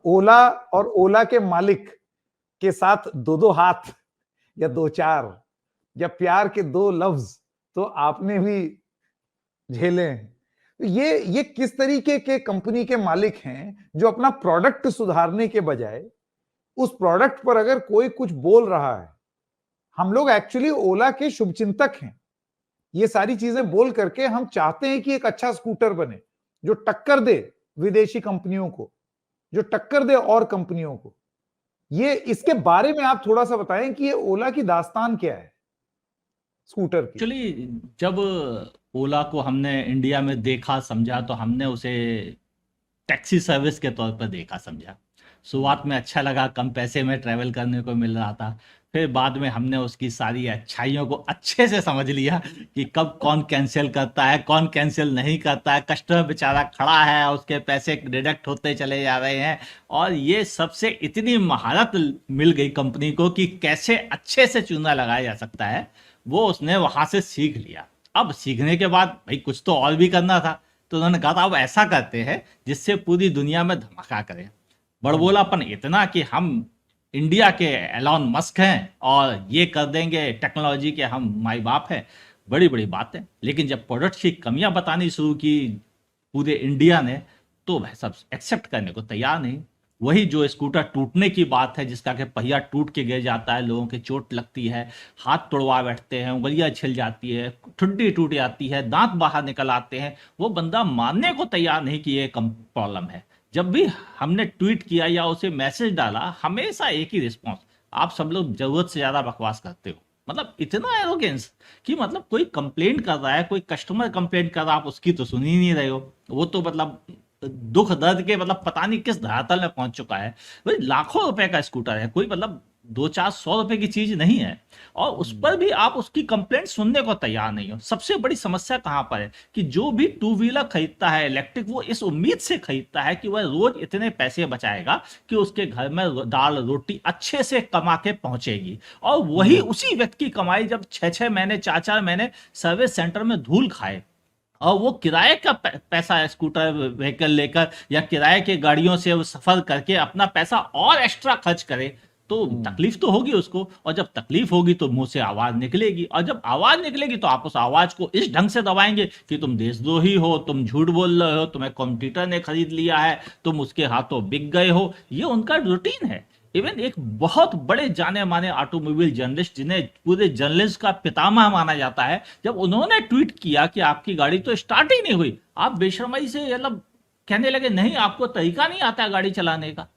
ओला और ओला के मालिक के साथ दो दो हाथ या दो चार या प्यार के दो लफ्ज तो आपने भी झेले हैं। तो ये किस तरीके के कंपनी के मालिक हैं जो अपना प्रोडक्ट सुधारने के बजाय उस प्रोडक्ट पर अगर कोई कुछ बोल रहा है, हम लोग एक्चुअली ओला के शुभचिंतक हैं। ये सारी चीजें बोल करके हम चाहते हैं कि एक अच्छा स्कूटर बने जो टक्कर दे विदेशी कंपनियों को, जो टक्कर दे और कंपनियों को। ये इसके बारे में आप थोड़ा सा बताएं कि ये ओला की दास्तान क्या है स्कूटर की। एक्चुअली जब ओला को हमने इंडिया में देखा समझा तो हमने उसे टैक्सी सर्विस के तौर पर देखा समझा। शुरुआत में अच्छा लगा, कम पैसे में ट्रैवल करने को मिल रहा था। फिर बाद में हमने उसकी सारी अच्छाइयों को अच्छे से समझ लिया कि कब कौन कैंसिल करता है, कौन कैंसिल नहीं करता है। कस्टमर बेचारा खड़ा है, उसके पैसे डिडक्ट होते चले जा रहे हैं। और ये सबसे इतनी महारत मिल गई कंपनी को कि कैसे अच्छे से चूना लगाया जा सकता है, वो उसने वहां से सीख लिया। अब सीखने के बाद भाई कुछ तो और भी करना था, तो उन्होंने कहा था अब ऐसा करते हैं जिससे पूरी दुनिया में धमाका करें। बड़बोलापन इतना कि हम इंडिया के एलॉन मस्क हैं और ये कर देंगे, टेक्नोलॉजी के हम माई बाप हैं, बड़ी बड़ी बात है। लेकिन जब प्रोडक्ट की कमियां बतानी शुरू की पूरे इंडिया ने, तो वह सब एक्सेप्ट करने को तैयार नहीं। वही जो स्कूटर टूटने की बात है, जिसका कि पहिया टूट के गिर जाता है, लोगों की चोट लगती है, हाथ तोड़वा बैठते हैं, उंगलियां छिल जाती है, ठुड्डी टूट जाती है, दांत बाहर निकल आते हैं, वो बंदा मानने को तैयार नहीं कि ये प्रॉब्लम है। जब भी हमने ट्वीट किया या उसे मैसेज डाला, हमेशा एक ही रिस्पॉन्स, आप सब लोग जरूरत से ज्यादा बकवास करते हो। मतलब इतना एरोगेंस कि मतलब कोई कंप्लेंट कर रहा है, कोई कस्टमर कंप्लेंट कर रहा है, आप उसकी तो सुन ही नहीं रहे हो। वो तो मतलब दुख दर्द के मतलब पता नहीं किस धरातल में पहुंच चुका है। भाई लाखों रुपए का स्कूटर है, कोई मतलब 200-400 रुपए की चीज नहीं है, और उस पर भी आप उसकी कंप्लेंट सुनने को तैयार नहीं हो। सबसे बड़ी समस्या कहां पर है कि जो भी टू व्हीलर खरीदता है इलेक्ट्रिक, वो इस उम्मीद से खरीदता है कि वह रोज इतने पैसे बचाएगा कि उसके घर में दाल रोटी अच्छे से कमा के पहुंचेगी। और वही उसी व्यक्ति की कमाई जब 6-6 महीने 4-4 महीने सर्विस सेंटर में धूल खाए, और वो किराए का पैसा स्कूटर व्हीकल लेकर या किराए के गाड़ियों से वो सफर करके अपना पैसा और एक्स्ट्रा खर्च करे, तो तकलीफ तो होगी उसको। और जब तकलीफ होगी तो मुंह से आवाज निकलेगी, और जब आवाज निकलेगी तो आप उस आवाज को इस ढंग से दबाएंगे कि तुम देशद्रोही हो, तुम झूठ बोल रहे हो, तुम्हें कॉम्पिटिटर ने खरीद लिया है, तुम उसके हाथों बिक गए हो। ये उनका रूटीन है। इवन एक बहुत बड़े जाने माने ऑटोमोबाइल जर्नलिस्ट, जिन्हें पूरे जर्नलिस्ट का पितामह माना जाता है, जब उन्होंने ट्वीट किया कि आपकी गाड़ी तो स्टार्ट ही नहीं हुई, आप बेशर्माई से मतलब कहने लगे नहीं आपको तरीका नहीं आता है गाड़ी चलाने का।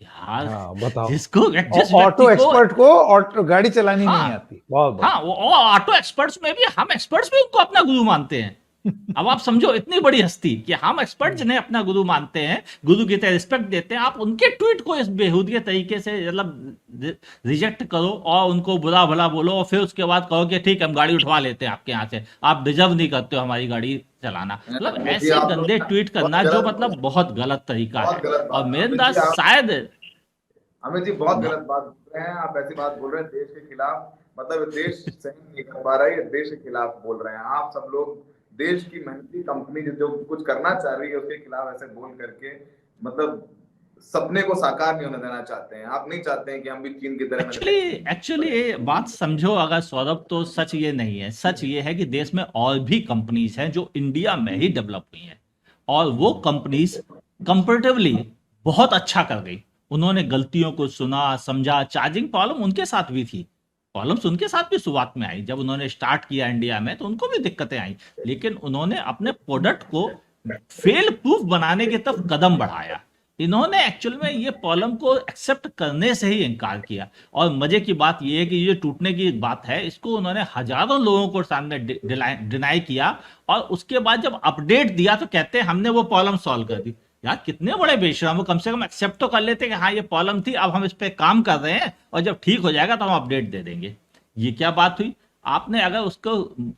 यार बताओ, जिसको जिस ऑटो व्यक्ति को एक्सपर्ट को ऑटो गाड़ी चलानी नहीं आती। बहुत हाँ, वो ऑटो एक्सपर्ट्स में भी हम एक्सपर्ट्स भी उनको अपना गुरु मानते हैं। अब आप समझो इतनी बड़ी हस्ती कि हम एक्सपर्ट जिन्हें अपना गुरु मानते हैं, गुरु की तरह रिस्पेक्ट देते हैं, आप उनके ट्वीट को इस बेहूदगी तरीके से मतलब रिजेक्ट करो और उनको बुरा भला बोलो, और फिर उसके बाद कहो कि ठीक है हम गाड़ी उठवा लेते हैं आपके यहाँ से, आप डिजर्व नहीं करते हो हमारी गाड़ी चलाना। मतलब ऐसे गंदे ट्वीट करना जो मतलब बहुत गलत तरीका है। और मेरे अंदाज शायद अमित जी बहुत गलत बात बोल रहे हैं आप। ऐसी बात बोल रहे हैं देश के खिलाफ, मतलब देश सहन नहीं कर पा रहा है, देश के खिलाफ बोल रहे हैं आप सब लोग। देश की मेहनती कंपनी जो कुछ करना चाह रही है उसके खिलाफ ऐसे बोल करके मतलब सपने को साकार नहीं होने देना चाहते हैं आप। नहीं चाहते हैं कि हम भी चीन की तरह। एक्चुअली बात समझो अगर सौरभ, तो सच ये नहीं है। सच ये है कि देश में और भी कंपनीज हैं जो इंडिया में ही डेवलप हुई हैं, और वो कंपनीज कंपेरेटिवली बहुत अच्छा कर गई। उन्होंने गलतियों को सुना समझा। चार्जिंग प्रॉब्लम उनके साथ भी थी, प्रॉब्लम्स उनके साथ भी शुरुआत में आई। जब उन्होंने स्टार्ट किया इंडिया में तो उनको भी दिक्कतें आई, लेकिन उन्होंने अपने प्रोडक्ट को फेल प्रूफ बनाने की तरफ कदम बढ़ाया। इन्होंने एक्चुअल में ये प्रॉब्लम को एक्सेप्ट करने से ही इनकार किया। और मजे की बात ये है कि ये टूटने की बात है, इसको उन्होंने हजारों लोगों को सामने डिनाई किया, और उसके बाद जब अपडेट दिया तो कहते हैं हमने वो प्रॉब्लम सॉल्व कर दी। यार कितने बड़े बेशरम हो, कम से कम एक्सेप्ट तो कर लेते कि हाँ ये प्रॉब्लम थी, अब हम इस पे काम कर रहे हैं, और जब ठीक हो जाएगा तो हम अपडेट दे देंगे। ये क्या बात हुई? आपने अगर उसको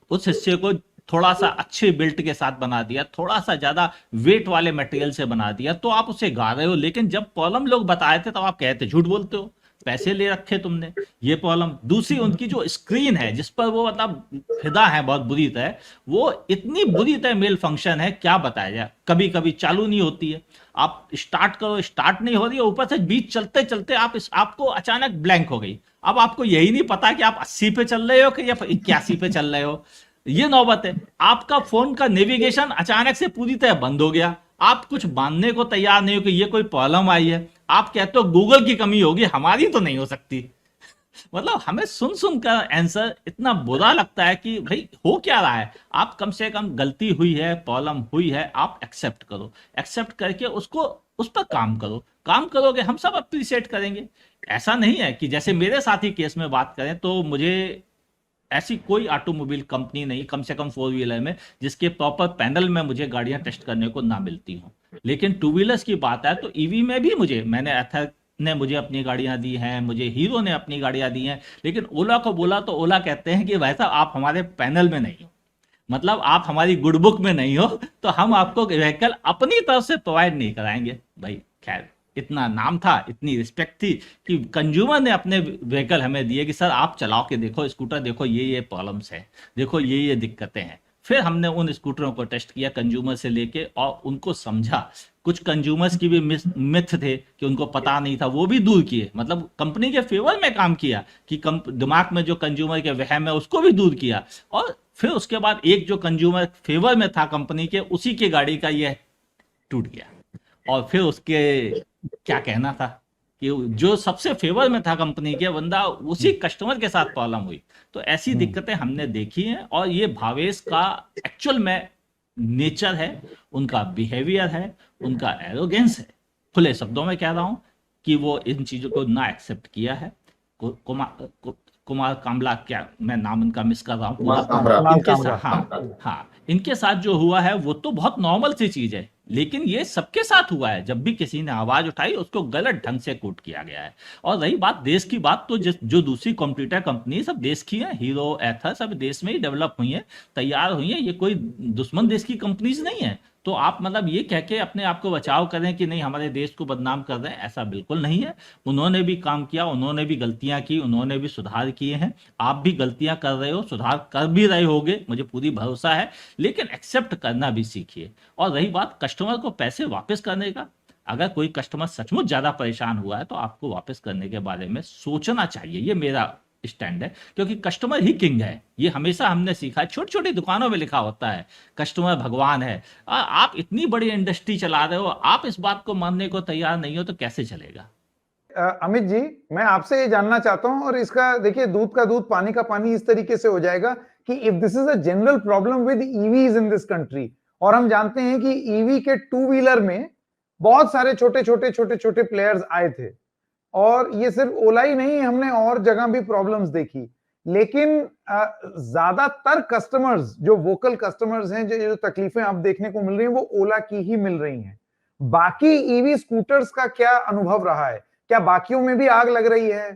उस हिस्से को थोड़ा सा अच्छे बिल्ट के साथ बना दिया, थोड़ा सा ज्यादा वेट वाले मटेरियल से बना दिया, तो आप उसे गा रहे हो। लेकिन जब प्रॉब्लम लोग बताए थे तो आप कहते झूठ बोलते हो। पैसे ले रखे तुमने, ये प्रॉब्लम। दूसरी उनकी जो स्क्रीन है जिस पर वो मतलब फिदा है बहुत बुरी तरह, वो इतनी बुरी तरह मेल फंक्शन है, क्या बताया जाए। कभी कभी चालू नहीं होती है, आप स्टार्ट करो स्टार्ट नहीं हो रही है, ऊपर से बीच चलते चलते आपको अचानक ब्लैंक हो गई। अब आपको यही नहीं पता कि आप 80 पे चल रहे हो कि या 81 पे चल रहे हो, ये नौबत है। आपका फोन का नेविगेशन अचानक से पूरी तरह बंद हो गया, आप कुछ मानने को तैयार नहीं हो कि ये कोई प्रॉब्लम आई है। आप कहते हो गूगल की कमी होगी, हमारी तो नहीं हो सकती। मतलब हमें सुन सुन कर आंसर इतना बुरा लगता है कि भाई हो क्या रहा है। आप कम से कम गलती हुई है, प्रॉब्लम हुई है, आप एक्सेप्ट करो, एक्सेप्ट करके उसको उस पर काम करो। काम करोगे हम सब अप्रिशिएट करेंगे। ऐसा नहीं है कि जैसे मेरे साथी केस में बात करें तो मुझे ऐसी कोई ऑटोमोबाइल कंपनी नहीं, कम से कम 4 व्हीलर में, जिसके प्रॉपर पैनल में मुझे गाड़ियां टेस्ट करने को ना मिलती हूं। लेकिन 2 व्हीलर्स की बात है तो ईवी में भी मैंने एथर ने मुझे अपनी गाड़ियां दी हैं, मुझे हीरो ने अपनी गाड़ियां दी हैं। लेकिन ओला को बोला तो ओला कहते हैं कि भाई साहब आप हमारे पैनल में नहीं हो, मतलब आप हमारी गुड बुक में नहीं हो, तो हम आपको व्हीकल अपनी तरफ से प्रोवाइड नहीं कराएंगे। भाई खैर, इतना नाम था, इतनी रिस्पेक्ट थी कि कंज्यूमर ने अपने व्हीकल हमें दिए कि सर आप चलाओ के देखो स्कूटर, देखो ये प्रॉब्लम्स है, देखो ये दिक्कतें हैं। फिर हमने उन स्कूटरों को टेस्ट किया कंज्यूमर से लेके और उनको समझा। कुछ कंज्यूमर्स की भी मिथ थे कि उनको पता नहीं था, वो भी दूर किए, मतलब कंपनी के फेवर में काम किया कि दिमाग में जो कंज्यूमर के वहम है उसको भी दूर किया। और फिर उसके बाद एक जो कंज्यूमर फेवर में था कंपनी के, उसी की गाड़ी का ये टूट गया। और फिर उसके क्या कहना था कि जो सबसे फेवर में था कंपनी के बंदा, उसी कस्टमर के साथ प्रॉब्लम हुई। तो ऐसी दिक्कतें हमने देखी हैं और ये भावेश का एक्चुअल में नेचर है, उनका बिहेवियर है, उनका एरोगेंस है। खुले शब्दों में कह रहा हूं कि वो इन चीजों को ना एक्सेप्ट किया है। कुमार कामला, क्या मैं नाम उनका मिस कर रहा हूँ, इनके साथ, हाँ, इनके साथ जो हुआ है वो तो बहुत नॉर्मल सी चीज है, लेकिन ये सबके साथ हुआ है। जब भी किसी ने आवाज उठाई उसको गलत ढंग से कोट किया गया है। और रही बात देश की बात, तो जो दूसरी कंप्यूटर कंपनी सब देश की है, हीरो एथर सब देश में ही डेवलप हुई है, तैयार हुई है, ये कोई दुश्मन देश की कंपनीज नहीं है। तो आप मतलब ये कह के अपने आप को बचाव करें कि नहीं हमारे देश को बदनाम कर रहे हैं, ऐसा बिल्कुल नहीं है। उन्होंने भी काम किया, उन्होंने भी गलतियां की, उन्होंने भी सुधार किए हैं। आप भी गलतियां कर रहे हो, सुधार कर भी रहे होगे, मुझे पूरी भरोसा है, लेकिन एक्सेप्ट करना भी सीखिए। और रही बात कस्टमर को पैसे वापस करने का, अगर कोई कस्टमर सचमुच ज्यादा परेशान हुआ है तो आपको वापस करने के बारे में सोचना चाहिए, ये मेरा स्टैंड है। क्योंकि कस्टमर ही किंग है, ये हमेशा हमने सीखा है। छोटी छोटी दुकानों में लिखा होता है कस्टमर भगवान है। आप इतनी बड़ी इंडस्ट्री चला रहे हो, आप इस बात को मानने को तैयार नहीं हो तो कैसे चलेगा। अमित जी, मैं आपसे ये जानना चाहता हूं, और इसका देखिए दूध का दूध पानी का पानी इस तरीके से हो जाएगा कि if this is a general problem with EVs in this country, और हम जानते हैं कि ईवी के 2 व्हीलर में बहुत सारे छोटे छोटे प्लेयर्स आए थे, और ये सिर्फ ओला ही नहीं, हमने और जगह भी प्रॉब्लम्स देखी। लेकिन ज्यादातर कस्टमर्स जो वोकल कस्टमर्स हैं, जो तकलीफें अब देखने को मिल रही हैं, वो ओला की ही मिल रही हैं। बाकी ईवी स्कूटर्स का क्या अनुभव रहा है? क्या बाकियों में भी आग लग रही है?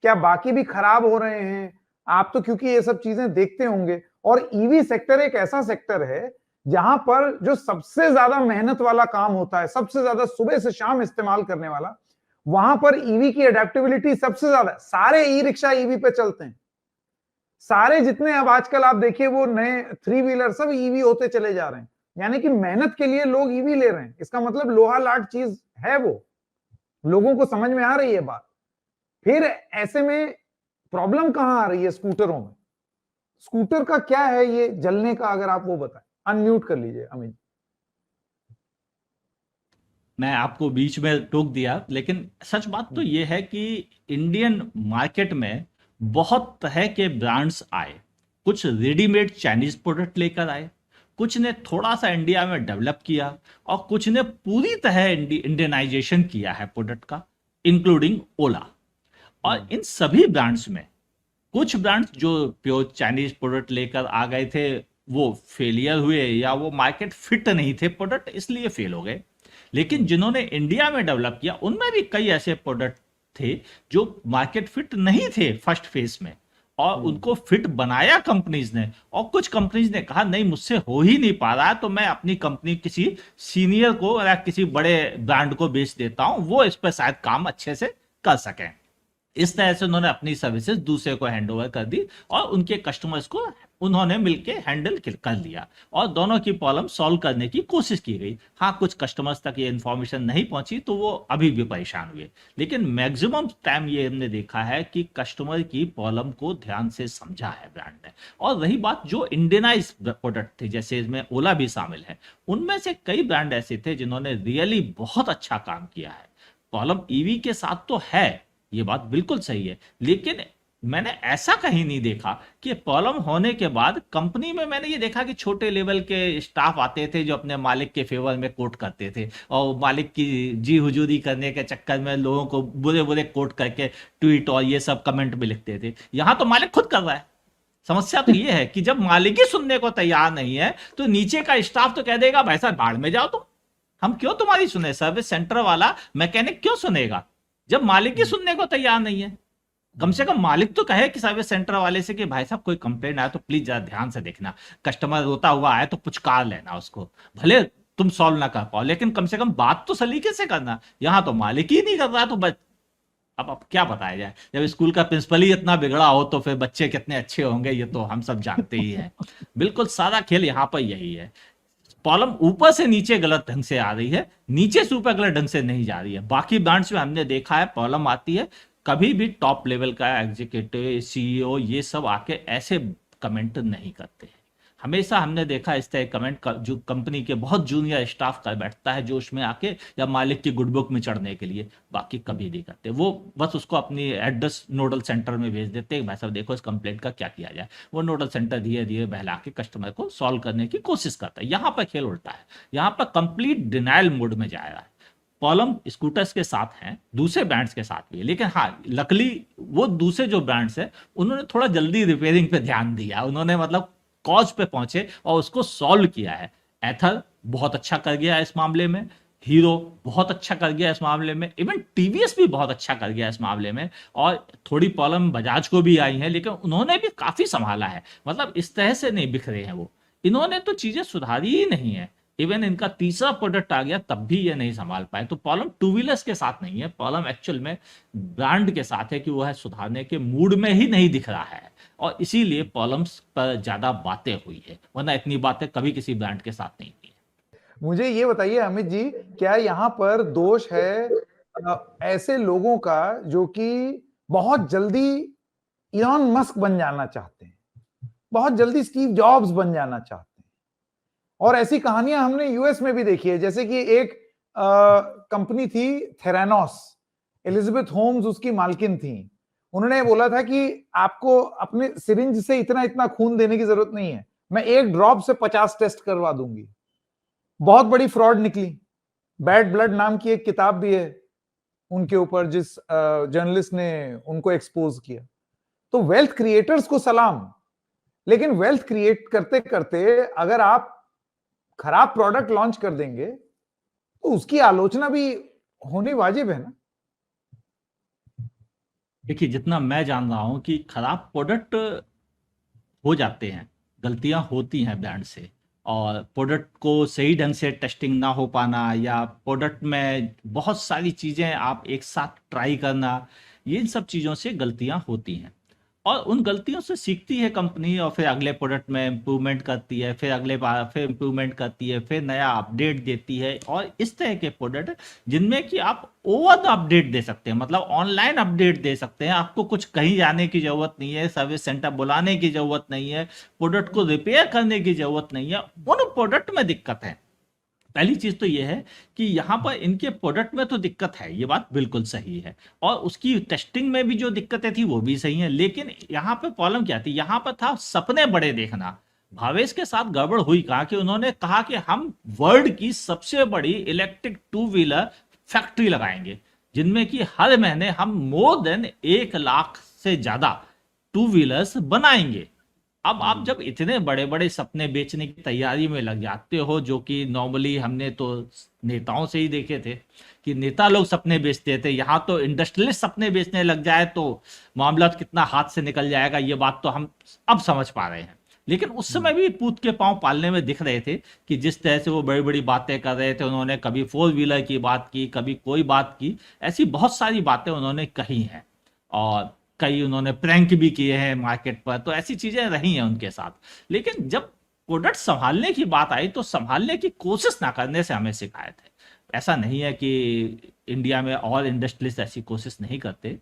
क्या बाकी भी खराब हो रहे हैं? आप तो क्योंकि ये सब चीजें देखते होंगे, और ईवी सेक्टर एक ऐसा सेक्टर है जहां पर जो सबसे ज्यादा मेहनत वाला काम होता है, सबसे ज्यादा सुबह से शाम इस्तेमाल करने वाला, वहां पर ईवी की अडेप्टेबिलिटी सबसे ज्यादा। सारे ई रिक्शा ईवी पे चलते हैं, सारे जितने अब आजकल आप देखिए वो नए 3 व्हीलर सब ईवी होते चले जा रहे हैं। यानी कि मेहनत के लिए लोग ईवी ले रहे हैं, इसका मतलब लोहा लाट चीज है वो, लोगों को समझ में आ रही है बात। फिर ऐसे में प्रॉब्लम कहां आ रही है स्कूटरों में? स्कूटर का क्या है ये जलने का, अगर आप वो बताएं। अनम्यूट कर लीजिए अमित। मैं आपको बीच में टोक दिया, लेकिन सच बात तो ये है कि इंडियन मार्केट में बहुत तरह के ब्रांड्स आए। कुछ रेडीमेड चाइनीज प्रोडक्ट लेकर आए, कुछ ने थोड़ा सा इंडिया में डेवलप किया, और कुछ ने पूरी तरह इंडियनाइजेशन किया है प्रोडक्ट का, इंक्लूडिंग ओला। और इन सभी ब्रांड्स में कुछ ब्रांड्स जो प्योर चाइनीज प्रोडक्ट लेकर आ गए थे वो फेलियर हुए, या वो मार्केट फिट नहीं थे प्रोडक्ट, इसलिए फेल हो गए। लेकिन जिन्होंने इंडिया में डेवलप किया उनमें भी कई ऐसे प्रोडक्ट थे जो मार्केट फिट नहीं थे फर्स्ट फेज में, और उनको फिट बनाया कंपनीज ने। और कुछ कंपनीज ने कहा नहीं मुझसे हो ही नहीं पा रहा है, तो मैं अपनी कंपनी किसी सीनियर को या किसी बड़े ब्रांड को बेच देता हूं, वो इस पर शायद काम अच्छे से कर सकें। इस तरह से उन्होंने अपनी सर्विसेज दूसरे को हैंड ओवर कर दी और उनके कस्टमर्स को उन्होंने मिलके हैंडल कर लिया और दोनों की प्रॉब्लम सॉल्व करने की कोशिश की गई। हाँ, कुछ कस्टमर्स तक ये इन्फॉर्मेशन नहीं पहुंची तो वो अभी भी परेशान हुए, लेकिन मैक्सिमम टाइम ये हमने देखा है कि कस्टमर की प्रॉब्लम को ध्यान से समझा है ब्रांड ने। और रही बात जो इंडियनाइज प्रोडक्ट थे, जैसे इसमें ओला भी शामिल है, उनमें से कई ब्रांड ऐसे थे जिन्होंने रियली बहुत अच्छा काम किया है। प्रॉब्लम ईवी के साथ तो है, ये बात बिल्कुल सही है, लेकिन मैंने ऐसा कहीं नहीं देखा कि प्रॉब्लम होने के बाद कंपनी में, मैंने ये देखा कि छोटे लेवल के स्टाफ आते थे जो अपने मालिक के फेवर में कोट करते थे और मालिक की जी हुजूरी करने के चक्कर में लोगों को बुरे बुरे कोट करके ट्वीट और ये सब कमेंट भी लिखते थे। यहां तो मालिक खुद कर रहा है। समस्या तो ये है कि जब मालिक ही सुनने को तैयार नहीं है तो नीचे का स्टाफ तो कह देगा भाई साहब बाढ़ में जाओ तुम, हम क्यों तुम्हारी सुने, सर्विस सेंटर वाला मैकेनिक क्यों सुनेगा जब मालिक ही सुनने को तैयार नहीं है। कम से कम मालिक तो कहे कि सर्विस सेंटर वाले से कि भाई साहब कोई कंप्लेंट आया तो प्लीज जरा ध्यान से देखना, कस्टमर रोता हुआ आए तो पुचकार लेना उसको, भले तुम सॉल्व ना कर पाओ लेकिन कम से कम बात तो सलीके से करना। यहां तो मालिक ही नहीं कर रहा तो बस अब क्या बताया जाए, जब स्कूल का प्रिंसिपल ही इतना बिगड़ा हो तो फिर बच्चे कितने अच्छे होंगे ये तो हम सब जानते ही हैं। बिल्कुल सारा खेल यहाँ पर यही है, प्रॉब्लम ऊपर से नीचे गलत ढंग से आ रही है, नीचे से ऊपर गलत ढंग से नहीं जा रही है। बाकी ब्रांड्स में हमने देखा है प्रॉब्लम आती है, कभी भी टॉप लेवल का एग्जीक्यूटिव सीईओ ये सब आके ऐसे कमेंट नहीं करते हैं। हमेशा हमने देखा इस तरह कमेंट जो कंपनी के बहुत जूनियर स्टाफ कर बैठता है जो उसमें आके या मालिक की गुड बुक में चढ़ने के लिए, बाकी कभी नहीं करते। वो बस उसको अपनी एड्रेस नोडल सेंटर में भेज देते हैं, भाई साहब देखो इस कंप्लेंट का क्या किया जाए। वो नोडल सेंटर धीरे धीरे बहला के कस्टमर को सॉल्व करने की कोशिश करता है। यहाँ पर खेल उल्टा है, यहाँ पर कंप्लीट डिनाइल मोड में जा रहा है। प्रॉब्लम स्कूटर्स के साथ हैं, दूसरे ब्रांड्स के साथ भी है, लेकिन हाँ लकली वो दूसरे जो ब्रांड्स हैं उन्होंने थोड़ा जल्दी रिपेयरिंग पे ध्यान दिया, उन्होंने मतलब कॉज पे पहुंचे और उसको सॉल्व किया है। एथर बहुत अच्छा कर गया इस मामले में, हीरो बहुत अच्छा कर गया इस मामले में, इवन टीवीएस भी बहुत अच्छा कर गया इस मामले में। और थोड़ी प्रॉब्लम बजाज को भी आई है लेकिन उन्होंने भी काफी संभाला है, मतलब इस तरह से नहीं बिखरे हैं वो, इन्होंने तो चीजें सुधारी ही नहीं है। इवन इनका तीसरा प्रोडक्ट आ गया तब भी ये नहीं संभाल पाए। तो प्रॉब्लम टू व्हीलर्स के साथ नहीं है, प्रॉब्लम एक्चुअल में ब्रांड के साथ है कि वो है सुधारने के मूड में ही नहीं दिख रहा है और इसीलिए प्रॉब्लम्स पर ज्यादा बातें हुई है, वरना इतनी बातें कभी किसी ब्रांड के साथ नहीं हुई है। मुझे ये बताइए अमित जी, क्या यहाँ पर दोष है ऐसे लोगों का जो कि बहुत जल्दी इलॉन मस्क बन जाना चाहते हैं, बहुत जल्दी स्टीव जॉब्स बन जाना चाहते हैं, और ऐसी कहानियां हमने यूएस में भी देखी है। जैसे कि एक कंपनी थी थेरानोस, एलिजाबेथ होम्स उसकी मालकिन थी। उन्होंने बोला था कि आपको अपने सिरिंज से इतना इतना खून देने की जरूरत नहीं है, मैं एक ड्रॉप से 50 टेस्ट करवा दूंगी। बहुत बड़ी फ्रॉड निकली। बैड ब्लड नाम की एक किताब भी है उनके ऊपर, जिस जर्नलिस्ट ने उनको एक्सपोज किया। तो वेल्थ क्रिएटर्स को सलाम, लेकिन वेल्थ क्रिएट करते करते अगर आप खराब प्रोडक्ट लॉन्च कर देंगे तो उसकी आलोचना भी होनी वाजिब है ना। देखिए जितना मैं जान रहा हूं कि खराब प्रोडक्ट हो जाते हैं, गलतियां होती हैं ब्रांड से, और प्रोडक्ट को सही ढंग से टेस्टिंग ना हो पाना या प्रोडक्ट में बहुत सारी चीज़ें आप एक साथ ट्राई करना, ये इन सब चीज़ों से गलतियां होती हैं और उन गलतियों से सीखती है कंपनी और फिर अगले प्रोडक्ट में इम्प्रूवमेंट करती है, फिर अगले बार फिर इम्प्रूवमेंट करती है, फिर नया अपडेट देती है। और इस तरह के प्रोडक्ट जिनमें कि आप ओवर द अपडेट दे सकते हैं, मतलब ऑनलाइन अपडेट दे सकते हैं, आपको कुछ कहीं जाने की जरूरत नहीं है, सर्विस सेंटर बुलाने की जरूरत नहीं है, प्रोडक्ट को रिपेयर करने की जरूरत नहीं है, उन प्रोडक्ट में दिक्कत है। पहली चीज तो यह है कि यहां पर इनके प्रोडक्ट में तो दिक्कत है, ये बात बिल्कुल सही है, और उसकी टेस्टिंग में भी जो दिक्कतें थी वो भी सही है। लेकिन यहां पर प्रॉब्लम क्या थी, यहां पर था सपने बड़े देखना। भावेश के साथ गड़बड़ हुई कहा कि उन्होंने कहा कि हम वर्ल्ड की सबसे बड़ी इलेक्ट्रिक टू व्हीलर फैक्ट्री लगाएंगे जिनमें कि हर महीने हम मोर देन 1 लाख से ज्यादा टू व्हीलर्स बनाएंगे। अब आप जब इतने बड़े बड़े सपने बेचने की तैयारी में लग जाते हो, जो कि नॉर्मली हमने तो नेताओं से ही देखे थे कि नेता लोग सपने बेचते थे, यहाँ तो इंडस्ट्रियलिस्ट सपने बेचने लग जाए तो मामला कितना हाथ से निकल जाएगा, ये बात तो हम अब समझ पा रहे हैं। लेकिन उस समय भी पूत के पांव पालने में दिख रहे थे कि जिस तरह से वो बड़ी बड़ी बातें कर रहे थे, उन्होंने कभी 4 व्हीलर की बात की, कभी कोई बात की, ऐसी बहुत सारी बातें उन्होंने कही हैं। और कई उन्होंने प्रैंक भी किए हैं मार्केट पर, तो ऐसी चीजें रही हैं उनके साथ। लेकिन जब प्रोडक्ट संभालने की बात आई तो संभालने की कोशिश ना करने से हमें शिकायत है। ऐसा नहीं है कि इंडिया में और इंडस्ट्रियलिस्ट ऐसी कोशिश नहीं करते,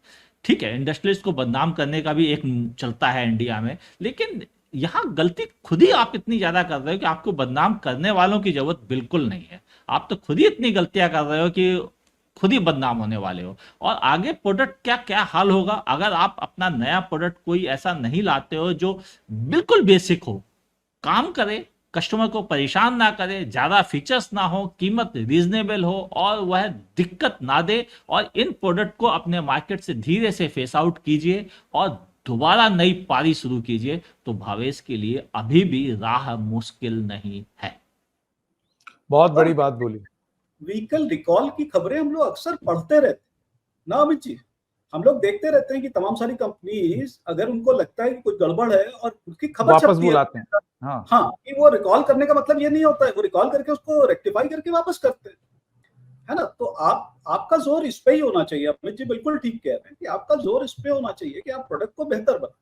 ठीक है, इंडस्ट्रियलिस्ट को बदनाम करने का भी एक चलता है इंडिया में, लेकिन यहाँ गलती खुद ही आप इतनी ज्यादा कर रहे हो कि आपको बदनाम करने वालों की जरूरत बिल्कुल नहीं है। आप तो खुद ही इतनी गलतियां कर रहे हो कि खुद ही बदनाम होने वाले हो। और आगे प्रोडक्ट क्या क्या हाल होगा अगर आप अपना नया प्रोडक्ट कोई ऐसा नहीं लाते हो जो बिल्कुल बेसिक हो, काम करे, कस्टमर को परेशान ना करे, ज्यादा फीचर्स ना हो, कीमत रीजनेबल हो और वह दिक्कत ना दे, और इन प्रोडक्ट को अपने मार्केट से धीरे से फेस आउट कीजिए और दोबारा नई पारी शुरू कीजिए, तो भावेश के लिए अभी भी राह मुश्किल नहीं है। बहुत बड़ी बात बोली। व्हीकल रिकॉल की खबरें हम लोग अक्सर पढ़ते रहते ना अमित जी, हम लोग देखते रहते हैं कि तमाम सारी कंपनीज अगर उनको लगता है कि कुछ गड़बड़ है और उसकी खबर वापस छपती है, बुलाते हैं। हाँ हाँ, कि वो रिकॉल करने का मतलब ये नहीं होता है, वो रिकॉल करके उसको रेक्टिफाई करके वापस करते हैं, है ना। तो आपका जोर इस पे ही होना चाहिए। अमित जी बिल्कुल ठीक कह रहे हैं कि आपका जोर इस पे होना चाहिए कि आप प्रोडक्ट को बेहतर बनाएं।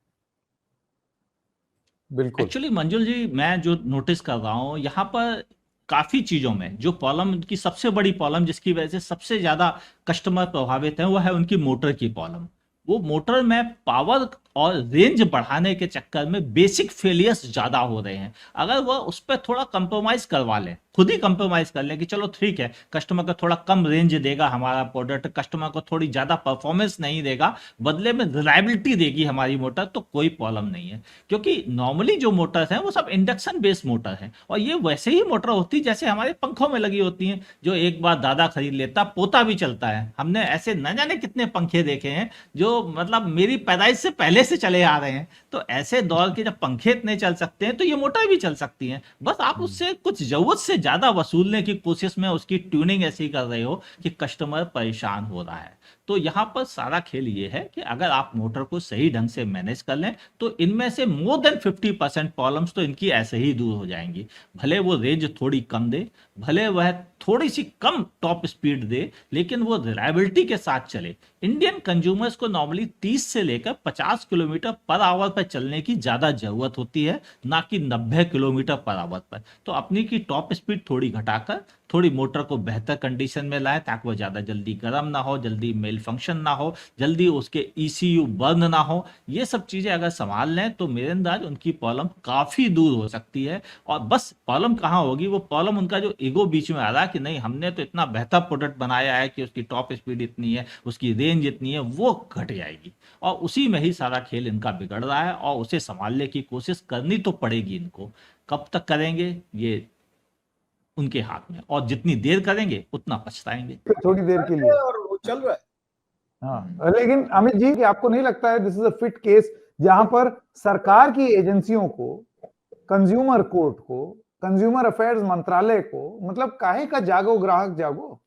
बिल्कुल। एक्चुअली मंजुल जी, मैं जो नोटिस कर रहा हूँ यहाँ पर काफी चीजों में जो प्रॉब्लम, उनकी सबसे बड़ी प्रॉब्लम जिसकी वजह से सबसे ज्यादा कस्टमर प्रभावित है, वो है उनकी मोटर की प्रॉब्लम। वो मोटर में पावर और रेंज बढ़ाने के चक्कर में बेसिक फेलियर्स ज्यादा हो रहे हैं। अगर वह उस पर थोड़ा कंप्रोमाइज करवा लें, खुद ही कंप्रोमाइज कर लें कि चलो ठीक है, कस्टमर को थोड़ा कम रेंज देगा हमारा प्रोडक्ट, कस्टमर को थोड़ी ज्यादा परफॉर्मेंस नहीं देगा, बदले में रिलायबिलिटी देगी हमारी मोटर, तो कोई प्रॉब्लम नहीं है। क्योंकि नॉर्मली जो मोटर्स हैं वो सब इंडक्शन बेस्ड मोटर हैं, और ये वैसे ही मोटर होती है जैसे हमारे पंखों में लगी होती हैं, जो एक बार दादा खरीद लेता पोता भी चलता है। हमने ऐसे न जाने कितने पंखे देखे हैं जो मतलब मेरी पैदाइश से पहले से चले आ रहे हैं। तो ऐसे दौर के जब पंखे इतने चल सकते हैं तो ये मोटर भी चल सकती हैं। बस आप उससे कुछ जरूरत से ज्यादा वसूलने की कोशिश में उसकी ट्यूनिंग ऐसी कर रहे हो कि कस्टमर परेशान हो रहा है। तो यहाँ पर सारा खेल ये है कि अगर आप मोटर को सही ढंग से मैनेज कर लें तो इनमें से मोर देन 50% प्रॉब्लम्स तो इनकी ऐसे ही दूर हो जाएंगी। भले वो रेंज थोड़ी कम दे, भले वह थोड़ी सी कम टॉप स्पीड दे, लेकिन वो रिलायबिलिटी के साथ चले। इंडियन कंज्यूमर्स को नॉर्मली 30 से लेकर 50 किलोमीटर पर आवर पर चलने की ज्यादा जरूरत होती है, ना कि 90 किलोमीटर पर आवर पर। तो अपनी की टॉप स्पीड थोड़ी घटाकर थोड़ी मोटर को बेहतर कंडीशन में लाएं, ताकि वो ज्यादा जल्दी गर्म ना हो, जल्दी मेल फंक्शन ना हो, जल्दी उसके ECU बर्न ना हो। ये सब चीजें अगर संभाल लें तो मेरे अंदाज उनकी प्रॉब्लम काफी दूर हो सकती है। और बस प्रॉब्लम कहाँ होगी, वो प्रॉब्लम उनका जो ईगो बीच में आ रहा है कि नहीं हमने तो इतना बेहतर प्रोडक्ट बनाया है कि उसकी टॉप स्पीड इतनी है, उसकी रेंज इतनी है, वो घट जाएगी। और उसी में ही सारा खेल इनका बिगड़ रहा है, और उसे संभालने की कोशिश करनी तो पड़ेगी इनको। कब तक करेंगे ये उनके हाथ में, और जितनी देर करेंगे उतना पछताएंगे। थोड़ी देर के लिए। और वो चल रहा है। हाँ, लेकिन अमित जी, कि आपको नहीं लगता है this is a fit case जहां पर सरकार की एजेंसियों को, कंज्यूमर कोर्ट को, कंज्यूमर अफेयर्स मंत्रालय को, मतलब काहे का जागो ग्राहक जागो,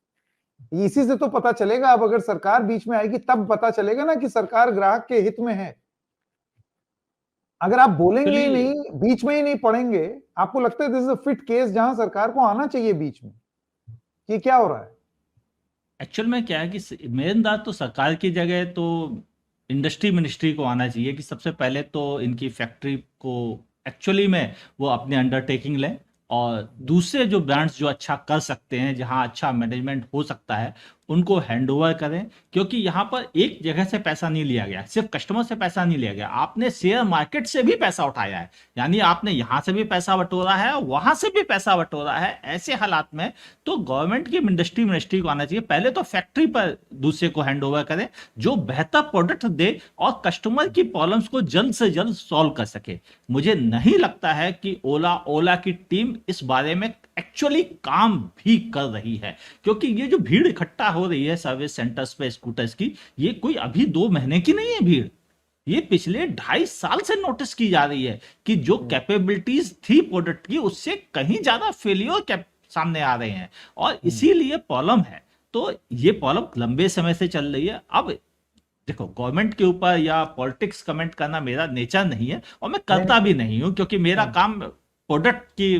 इसी से तो पता चलेगा। अब अगर सरकार बीच में आएगी तब पता चलेगा ना कि सरकार ग्राहक के हित में है। अगर आप बोलेंगे ही नहीं, बीच में ही नहीं पढ़ेंगे, आपको लगता है this is a fit case जहां सरकार को आना चाहिए बीच में, कि क्या हो रहा है? एक्चुअल में क्या है कि मेरे अंदाज तो सरकार की जगह तो इंडस्ट्री मिनिस्ट्री को आना चाहिए कि सबसे पहले तो इनकी फैक्ट्री को एक्चुअली में वो अपने अंडरटेकिंग लें, और दूसरे जो ब्रांड्स जो अच्छा कर सकते हैं, जहां अच्छा मैनेजमेंट हो सकता है, उनको हैंडओवर करें। क्योंकि यहाँ पर एक जगह से पैसा नहीं लिया गया, सिर्फ कस्टमर से पैसा नहीं लिया गया, आपने शेयर मार्केट से भी पैसा उठाया है। यानी आपने यहाँ से भी पैसा बटोरा है और वहां से भी पैसा बटोरा है। ऐसे हालात में तो गवर्नमेंट की इंडस्ट्री मिनिस्ट्री को आना चाहिए, पहले तो फैक्ट्री पर दूसरे को हैंडओवर करें जो बेहतर प्रोडक्ट दे और कस्टमर की प्रॉब्लम्स को जल्द से जल्द सॉल्व कर सके। मुझे नहीं लगता है कि ओला की टीम इस बारे में एक्चुअली काम भी कर रही है, क्योंकि ये जो भीड़ इकट्ठा हो रही है सर्विस सेंटर्स पे स्कूटर्स की, ये कोई अभी 2 महीने की नहीं है भीड़, ये पिछले 2.5 साल से नोटिस की जा रही है कि जो कैपेबिलिटीज थी प्रोडक्ट की उससे कहीं ज्यादा फेलियर सामने आ रहे हैं, और इसीलिए प्रॉब्लम है। तो ये प्रॉब्लम लंबे समय से चल रही है। अब देखो, गवर्नमेंट के ऊपर या पॉलिटिक्स कमेंट करना मेरा नेचर नहीं है, और मैं करता भी नहीं हूं, क्योंकि मेरा काम प्रोडक्ट की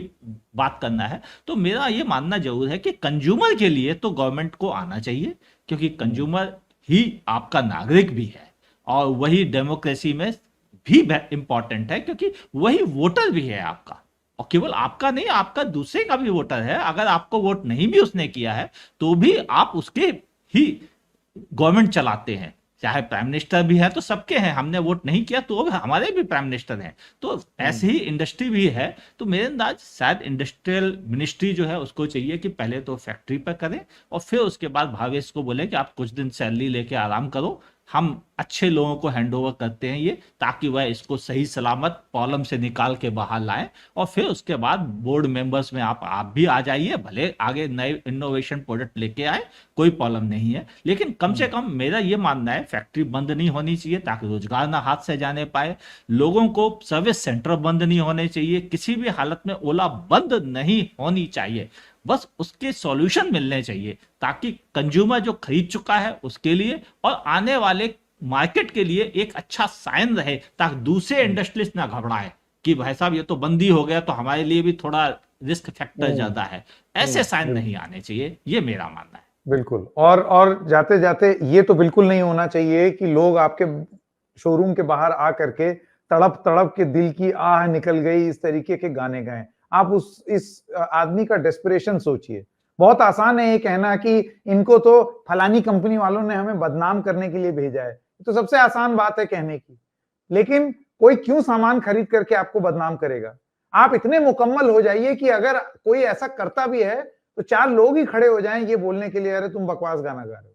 बात करना है। तो मेरा ये मानना जरूर है कि कंज्यूमर के लिए तो गवर्नमेंट को आना चाहिए, क्योंकि कंज्यूमर ही आपका नागरिक भी है, और वही डेमोक्रेसी में भी इंपॉर्टेंट है, क्योंकि वही वोटर भी है आपका, और केवल आपका नहीं, आपका दूसरे का भी वोटर है। अगर आपको वोट नहीं भी उसने किया है तो भी आप उसके ही गवर्नमेंट चलाते हैं, चाहे प्राइम मिनिस्टर भी है तो सबके हैं, हमने वोट नहीं किया तो हमारे भी प्राइम मिनिस्टर हैं। तो ऐसे ही इंडस्ट्री भी है। तो मेरे अंदाज शायद इंडस्ट्रियल मिनिस्ट्री जो है उसको चाहिए कि पहले तो फैक्ट्री पर करें और फिर उसके बाद भावेश को बोले कि आप कुछ दिन सैलरी लेके आराम करो, हम अच्छे लोगों को हैंडओवर करते हैं ये, ताकि वह इसको सही सलामत कॉलम से निकाल के बाहर लाएं। और फिर उसके बाद बोर्ड मेंबर्स में आप भी आ जाइए, भले आगे नए इनोवेशन प्रोडक्ट लेके आए, कोई प्रॉब्लम नहीं है। लेकिन कम से कम मेरा ये मानना है फैक्ट्री बंद नहीं होनी चाहिए ताकि रोजगार ना हाथ से जाने पाए, लोगों को सर्विस सेंटर बंद नहीं होने चाहिए, किसी भी हालत में ओला बंद नहीं होनी चाहिए। बस उसके सॉल्यूशन मिलने चाहिए ताकि कंज्यूमर जो खरीद चुका है उसके लिए और आने वाले मार्केट के लिए एक अच्छा साइन रहे, ताकि दूसरे इंडस्ट्रीज ना घबराए कि भाई साहब ये तो बंदी हो गया तो हमारे लिए भी थोड़ा रिस्क फैक्टर ज्यादा है। ऐसे साइन नहीं आने चाहिए, ये मेरा मानना है। बिल्कुल। और जाते जाते ये तो बिल्कुल नहीं होना चाहिए कि लोग आपके शोरूम के बाहर आ करके तड़प तड़प के दिल की आह निकल गई इस तरीके के गाने गाएं। आप इस आदमी का डेस्परेशन सोचिए। बहुत आसान है ये कहना कि इनको तो फलानी कंपनी वालों ने हमें बदनाम करने के लिए भेजा है, तो सबसे आसान बात है कहने की। लेकिन कोई क्यों सामान खरीद करके आपको बदनाम करेगा? आप इतने मुकम्मल हो जाइए कि अगर कोई ऐसा करता भी है तो 4 लोग ही खड़े हो जाएं ये बोलने के लिए, अरे तुम बकवास गाना गा रहे हो।